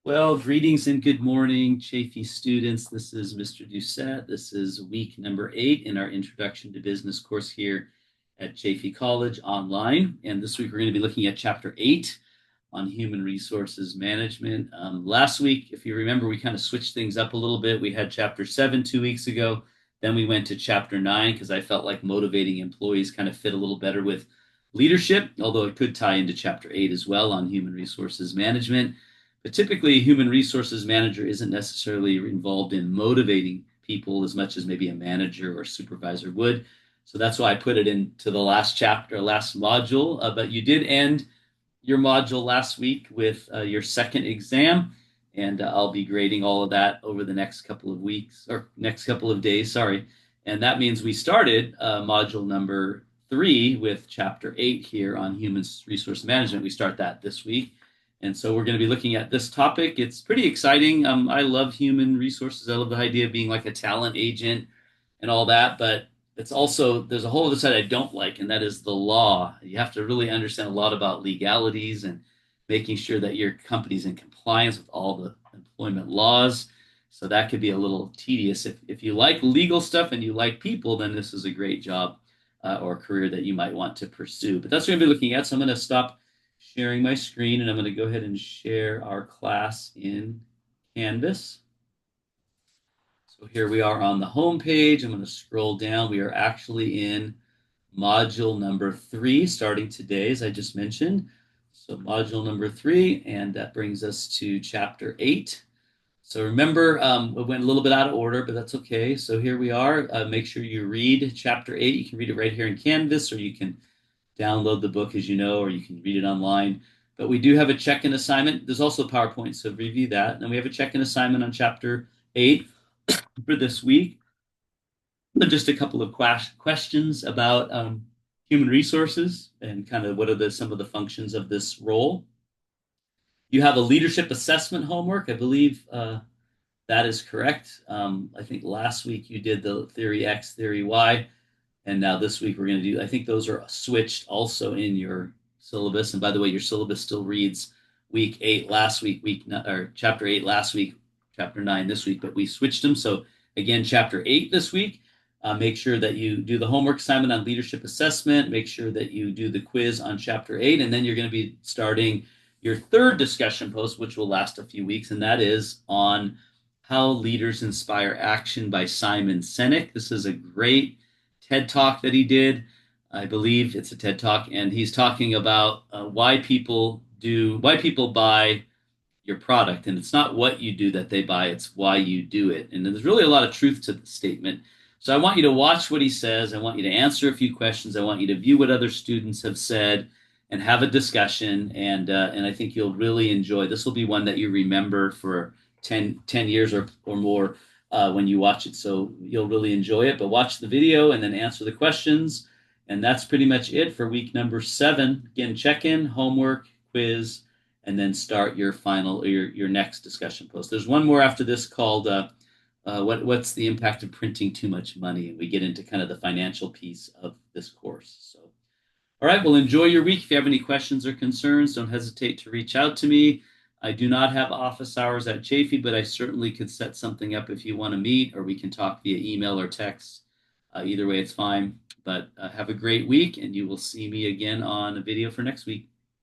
Well, greetings and good morning, Chafee students. This is Mr. Doucette. This is week number 8 in our Introduction to Business course here at Chafee College online. And this week we're going to be looking at Chapter 8 on Human Resources Management. Last week, if you remember, we kind of switched things up a little bit. We had Chapter 7 2 weeks ago. Then we went to Chapter 9 because I felt like motivating employees kind of fit a little better with leadership, although it could tie into Chapter 8 as well on Human Resources Management. But typically, a human resources manager isn't necessarily involved in motivating people as much as maybe a manager or supervisor would. So that's why I put it into the last chapter, last module. But you did end your module last week with your second exam, and I'll be grading all of that over the next couple of weeks or next couple of days. Sorry. And that means we started module number 3 with chapter 8 here on human resource management. We start that this week. And so we're going to be looking at this topic. It's pretty exciting. I love human resources. I love the idea of being like a talent agent and all that. But it's also, there's a whole other side I don't like, and that is the law. You have to really understand a lot about legalities and making sure that your company's in compliance with all the employment laws. So that could be a little tedious. If you like legal stuff and you like people, then this is a great job or career that you might want to pursue. But that's what I'm going to be looking at. So I'm going to stop sharing my screen, and I'm going to go ahead and share our class in Canvas. So here we are on the home page. I'm going to scroll down. We are actually in module number 3, starting today, as I just mentioned. So module number 3, and that brings us to chapter 8. So remember, it went a little bit out of order, but that's okay. So here we are. Make sure you read chapter 8. You can read it right here in Canvas, or you can download the book, as you know, or you can read it online. But we do have a check-in assignment. There's also PowerPoint, so review that. And we have a check-in assignment on chapter 8 for this week. Just a couple of questions about human resources and kind of what are some of the functions of this role. You have a leadership assessment homework. I believe that is correct. I think last week you did the theory X, theory Y. And now this week we're going to do, I think those are switched also in your syllabus. And by the way, your syllabus still reads week 8 last week, or chapter 8 last week, chapter 9 this week, but we switched them. So again, chapter 8 this week. Make sure that you do the homework assignment on leadership assessment. Make sure that you do the quiz on chapter 8. And then you're going to be starting your third discussion post, which will last a few weeks. And that is on How Leaders Inspire Action by Simon Sinek. This is a great TED Talk that he did. I believe it's a TED Talk, and he's talking about why people buy your product, and it's not what you do that they buy; it's why you do it. And there's really a lot of truth to the statement. So I want you to watch what he says. I want you to answer a few questions. I want you to view what other students have said and have a discussion. And I think you'll really enjoy. This will be one that you remember for 10 years or more when you watch it. So you'll really enjoy it. But watch the video and then answer the questions. And that's pretty much it for week number 7. Again, check in, homework, quiz, and then start your final your next discussion post. There's one more after this called what's the impact of printing too much money? And we get into kind of the financial piece of this course. So, all right, well, enjoy your week. If you have any questions or concerns, don't hesitate to reach out to me. I do not have office hours at Chafee, but I certainly could set something up if you want to meet, or we can talk via email or text. Either way, it's fine. But have a great week, and you will see me again on a video for next week.